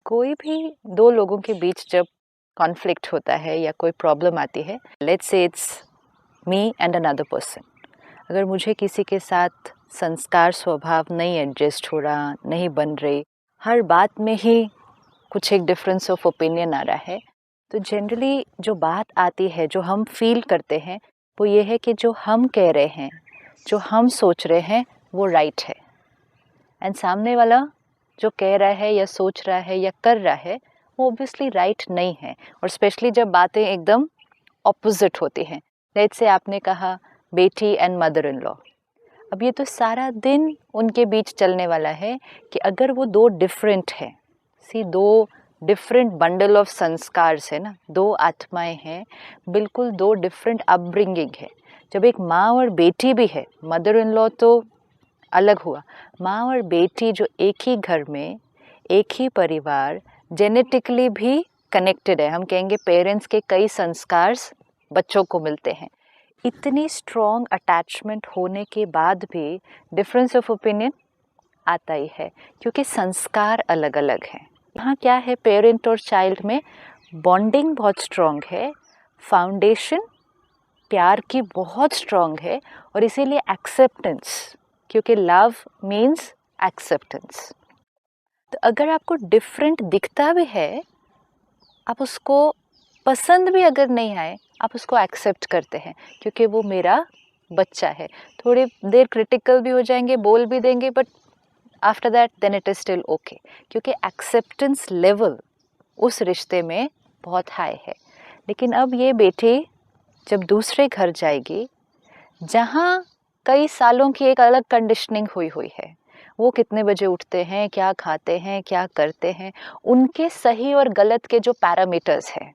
कोई भी दो लोगों के बीच जब कॉन्फ्लिक्ट होता है या कोई प्रॉब्लम आती है, let's say it's me and another person, अगर मुझे किसी के साथ संस्कार स्वभाव नहीं एडजस्ट हो रहा, नहीं बन रही, हर बात में ही कुछ एक डिफरेंस ऑफ ओपिनियन आ रहा है, तो जनरली जो बात आती है, जो हम फील करते हैं, वो ये है कि जो हम कह रहे हैं, जो हम सोच रहे हैं, वो राइट है, एंड सामने वाला जो कह रहा है या सोच रहा है या कर रहा है वो ऑब्वियसली राइट नहीं है। और स्पेशली जब बातें एकदम ऑपोजिट होती हैं, लेट्स से आपने कहा बेटी एंड मदर इन लॉ, अब ये तो सारा दिन उनके बीच चलने वाला है कि अगर वो दो डिफरेंट है, दो डिफरेंट बंडल ऑफ संस्कार है ना, दो आत्माएं हैं, बिल्कुल दो डिफरेंट अपब्रिंगिंग है। जब एक माँ और बेटी भी है, मदर इन लॉ तो अलग हुआ, माँ और बेटी जो एक ही घर में, एक ही परिवार, जेनेटिकली भी कनेक्टेड है, हम कहेंगे पेरेंट्स के कई संस्कार बच्चों को मिलते हैं, इतनी स्ट्रॉन्ग अटैचमेंट होने के बाद भी डिफरेंस ऑफ ओपिनियन आता ही है, क्योंकि संस्कार अलग अलग हैं। यहाँ क्या है, पेरेंट और चाइल्ड में बॉन्डिंग बहुत स्ट्रॉन्ग है, फाउंडेशन प्यार की बहुत स्ट्रॉन्ग है, और इसीलिए एक्सेप्टेंस, क्योंकि लव मीन्स एक्सेप्टेंस। तो अगर आपको डिफरेंट दिखता भी है, आप उसको पसंद भी अगर नहीं आए, आप उसको एक्सेप्ट करते हैं, क्योंकि वो मेरा बच्चा है। थोड़ी देर क्रिटिकल भी हो जाएंगे, बोल भी देंगे, but after that then it is still okay, क्योंकि एक्सेप्टेंस लेवल उस रिश्ते में बहुत हाई है। लेकिन अब ये बेटी जब दूसरे घर जाएगी, जहाँ कई सालों की एक अलग कंडीशनिंग हुई हुई है, वो कितने बजे उठते हैं, क्या खाते हैं, क्या करते हैं, उनके सही और गलत के जो पैरामीटर्स हैं,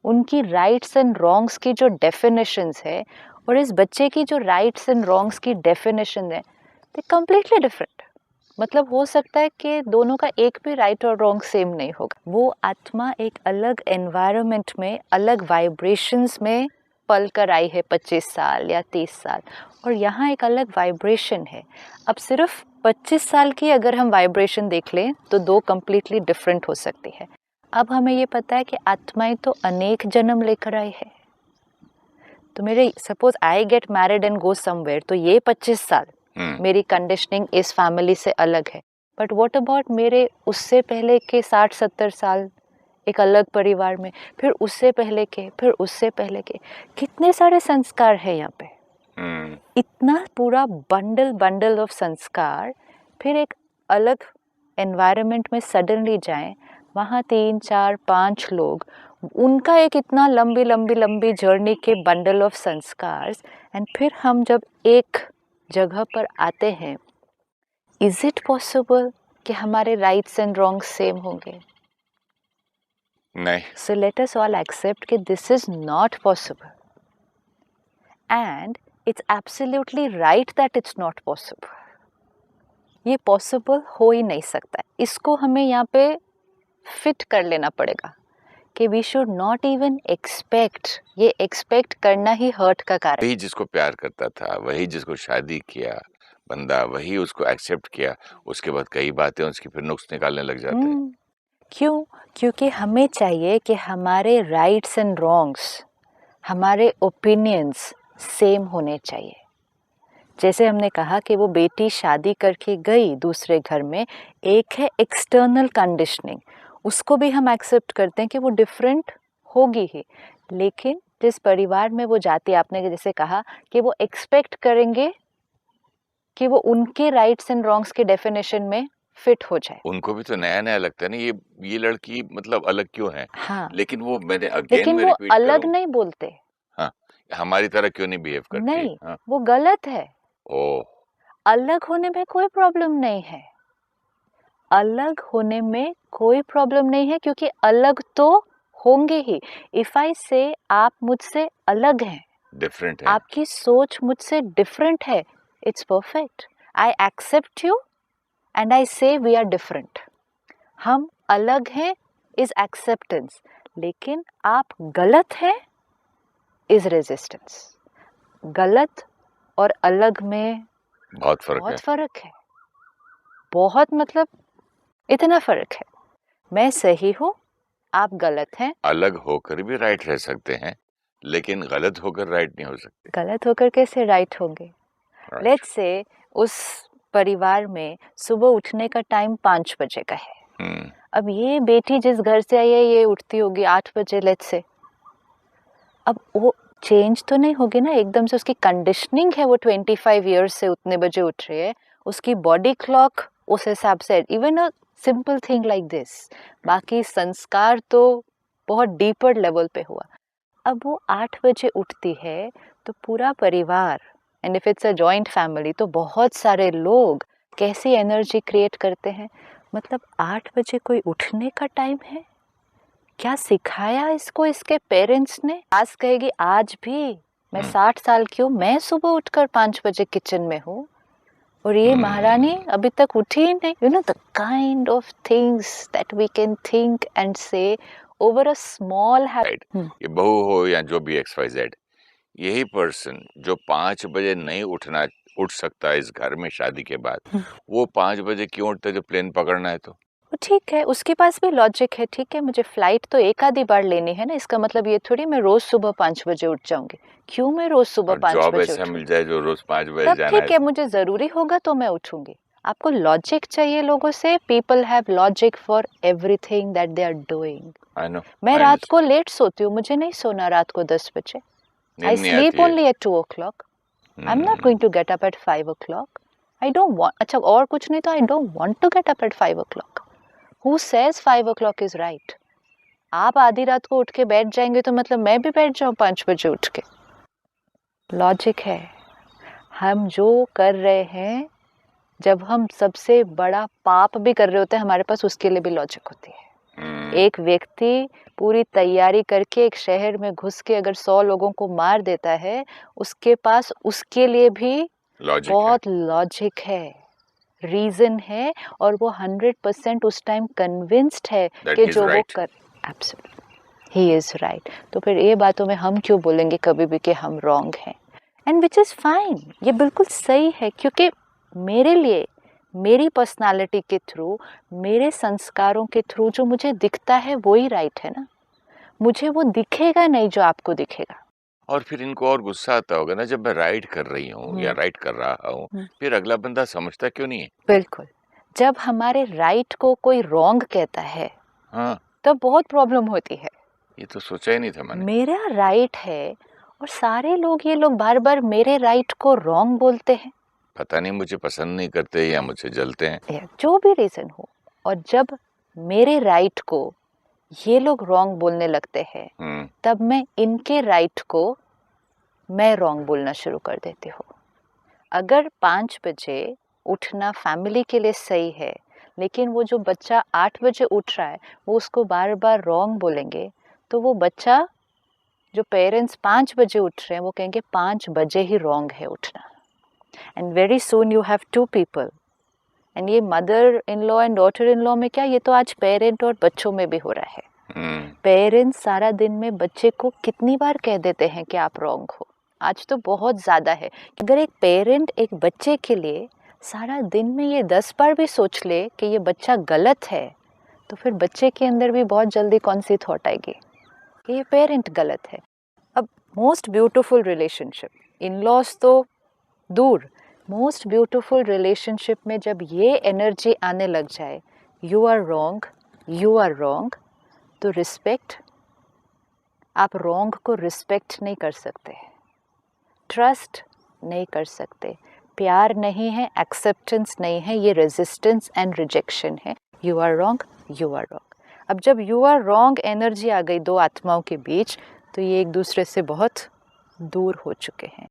उनकी राइट्स एंड रॉन्ग्स की जो डेफिनेशंस है, और इस बच्चे की जो राइट्स एंड रॉन्ग्स की डेफिनेशन है, दे कम्प्लीटली डिफरेंट। मतलब हो सकता है कि दोनों का एक भी राइट और रॉन्ग सेम नहीं होगा। वो आत्मा एक अलग एनवायरनमेंट में, अलग वाइब्रेशंस में पल कर आई है 25 साल या 30 साल, और यहाँ एक अलग वाइब्रेशन है। अब सिर्फ 25 साल की अगर हम वाइब्रेशन देख लें तो दो कम्प्लीटली डिफरेंट हो सकती है। अब हमें ये पता है कि आत्माएं तो अनेक जन्म लेकर आई है। तो मेरे suppose I get married and go somewhere, तो ये 25 साल मेरी कंडीशनिंग इस फैमिली से अलग है, बट व्हाट अबाउट मेरे उससे पहले के 60-70 साल एक अलग परिवार में, फिर उससे पहले के, फिर उससे पहले के, कितने सारे संस्कार है यहाँ पे। इतना पूरा बंडल ऑफ संस्कार, फिर एक अलग एनवायरनमेंट में सडनली जाएं, वहाँ 3, 4, 5 लोग, उनका एक इतना लंबी जर्नी के बंडल ऑफ संस्कार, एंड फिर हम जब एक जगह पर आते हैं, इज इट पॉसिबल कि हमारे राइट्स एंड रॉन्ग्स सेम होंगे? नहीं। So let us all accept कि this is not possible, and it's absolutely right that it's not possible. ये पॉसिबल हो ही नहीं सकता है। इसको हमें यहाँ पे फिट कर लेना पड़ेगा कि we should not even expect. ये एक्सपेक्ट करना ही हर्ट का कारण। वही जिसको प्यार करता था, वही जिसको शादी किया बंदा, वही उसको एक्सेप्ट किया, उसके बाद कई बातें उसकी फिर नुक्स निकालने लग जाते हैं। क्यों? क्योंकि हमें चाहिए कि हमारे राइट्स एंड रॉन्ग्स, हमारे ओपिनियंस सेम होने चाहिए। जैसे हमने कहा कि वो बेटी शादी करके गई दूसरे घर में, एक है एक्सटर्नल कंडीशनिंग, उसको भी हम एक्सेप्ट करते हैं कि वो डिफरेंट होगी ही, लेकिन जिस परिवार में वो जाती है, आपने जैसे कहा कि वो एक्सपेक्ट करेंगे कि वो उनके राइट्स एंड रॉन्ग्स के डेफिनेशन में फिट हो जाए। उनको भी तो नया नया लगता है ना, ये लड़की मतलब अलग क्यों है। हाँ, लेकिन वो मैंने अगेन लेकिन में वो रिपीट अलग करूं, नहीं बोलते। हाँ, हमारी तरह क्यों नहीं बिहेव करती। नहीं, हाँ। वो गलत है। ओह। अलग होने में कोई प्रॉब्लम नहीं है, अलग होने में कोई प्रॉब्लम नहीं है, क्योंकि अलग तो होंगे ही। इफ आई से आप मुझसे अलग हैं, डिफरेंट है। आपकी सोच मुझसे डिफरेंट है, it's perfect. I accept you and I say we are different. हम अलग हैं इज एक्सेप्टेंस, लेकिन आप गलत हैं इज रेजिस्टेंस। गलत और अलग में बहुत फर्क है। बहुत फर्क है, बहुत, मतलब इतना फर्क है। मैं सही हूँ, आप गलत हैं। अलग होकर भी राइट रह सकते हैं, लेकिन गलत होकर राइट नहीं हो सकते। गलत होकर कैसे राइट होंगे? राइट। लेट्स से उस परिवार में सुबह उठने का टाइम 5 बजे का है। अब ये बेटी जिस घर से आई है ये उठती होगी 8 बजे लेट्स से। अब वो चेंज तो नहीं होगी ना एकदम से, उसकी कंडीशनिंग है, वो 25 ईयर्स से उतने बजे उठ रही है, उसकी बॉडी क्लॉक उस हिसाब से, even a simple thing like this. बाकी संस्कार तो बहुत डीपर लेवल पे हुआ। अब वो 8 बजे उठती है तो पूरा परिवार, and if it's a joint family तो बहुत सारे लोग कैसी एनर्जी क्रिएट करते हैं। मतलब 8 बजे कोई उठने का टाइम है? क्या सिखाया इसको इसके पेरेंट्स ने? आज कहेगी आज भी मैं 60 साल की हूँ, मैं सुबह उठकर 5 बजे किचन में हूँ और ये महारानी अभी तक उठी ही नहीं। You know the kind of things that we can think and say over a small habit. ये बहू हो या जो भी XYZ, यही पर्सन जो 5 बजे नहीं उठ सकता इस घर में शादी के बाद, वो 5 बजे क्यों उठता है जब प्लेन पकड़ना है? तो ठीक है, उसके पास भी लॉजिक है। ठीक है, मुझे फ्लाइट तो एक आधी बार लेनी है ना, इसका मतलब ये थोड़ी मैं रोज सुबह 5 बजे उठ जाऊंगी। क्यों मैं रोज सुबह 5 जॉब बजे ऐसा मिल उठूंगी? जाए जो रोज 5 बजे तब जाना ठीक है, मुझे जरूरी होगा तो मैं उठूंगी। आपको लॉजिक चाहिए लोगों से। People have logic for everything that they are doing. I know. मैं रात को लेट सोती हूँ, मुझे नहीं सोना रात को 10 बजे। I sleep only at 2 o'clock. I am not going to get up at 5 o'clock. I don't want, अच्छा और कुछ नहीं तो I don't want to get up at 5 o'clock. Who says 5 o'clock is right? आप आधी रात को उठ के बैठ जाएंगे तो मतलब मैं भी बैठ जाऊं 5 बजे उठ के? लॉजिक है। हम जो कर रहे हैं, जब हम सबसे बड़ा पाप भी कर रहे होते हैं हमारे पास उसके लिए भी लॉजिक होती है। एक व्यक्ति पूरी तैयारी करके एक शहर में घुस के अगर 100 लोगों को मार देता है, उसके पास उसके लिए भी बहुत लॉजिक है, रीजन है, और वो 100% उस टाइम कन्विंस्ड है कि जो वो कर एब्सोल्युटली ही इज राइट। तो फिर ये बातों में हम क्यों बोलेंगे कभी भी कि हम रॉन्ग हैं? एंड विच इज फाइन, ये बिल्कुल सही है, क्योंकि मेरे लिए मेरी पर्सनालिटी के थ्रू, मेरे संस्कारों के थ्रू जो मुझे दिखता है वो ही राइट है ना। मुझे वो दिखेगा नहीं जो आपको दिखेगा। और फिर इनको और गुस्सा आता होगा ना, जब मैं राइट कर रही हूँ या राइट कर रहा हूँ, फिर अगला बंदा समझता क्यों नहीं है? बिल्कुल, जब हमारे राइट को कोई रॉन्ग कहता है हाँ, तब बहुत प्रॉब्लम होती है। ये तो सोचा ही नहीं था मैंने। मेरा राइट है और सारे लोग, ये लोग बार बार मेरे राइट को रॉन्ग बोलते हैं। पता नहीं मुझे पसंद नहीं करते या मुझे जलते हैं, जो भी रीजन हो। और जब मेरे राइट को ये लोग रॉन्ग बोलने लगते हैं, तब मैं इनके राइट को मैं रॉन्ग बोलना शुरू कर देती हूँ। अगर 5 बजे उठना फैमिली के लिए सही है, लेकिन वो जो बच्चा 8 बजे उठ रहा है वो उसको बार बार रॉन्ग बोलेंगे, तो वो बच्चा, जो पेरेंट्स 5 बजे उठ रहे हैं, वो कहेंगे 5 बजे ही रॉन्ग है उठना। And very soon you have 2 people. And ये mother in law and daughter in law में क्या, ये तो आज पेरेंट और बच्चों में भी हो रहा है। पेरेंट्स सारा दिन में बच्चे को कितनी बार कह देते हैं कि आप रॉन्ग हो। आज तो बहुत ज़्यादा है। अगर एक पेरेंट एक बच्चे के लिए सारा दिन में ये 10 बार भी सोच ले कि ये बच्चा गलत है, तो फिर बच्चे के अंदर भी बहुत जल्दी कौन सी थॉट आएगी कि ये पेरेंट गलत है। अब most beautiful relationship, in laws तो दूर, मोस्ट ब्यूटीफुल रिलेशनशिप में जब ये एनर्जी आने लग जाए, यू आर रॉन्ग, तो रिस्पेक्ट, आप रॉन्ग को रिस्पेक्ट नहीं कर सकते, ट्रस्ट नहीं कर सकते, प्यार नहीं है, एक्सेप्टेंस नहीं है, ये रेजिस्टेंस एंड रिजेक्शन है। You are wrong. अब जब यू आर रॉन्ग एनर्जी आ गई दो आत्माओं के बीच, तो ये एक दूसरे से बहुत दूर हो चुके हैं।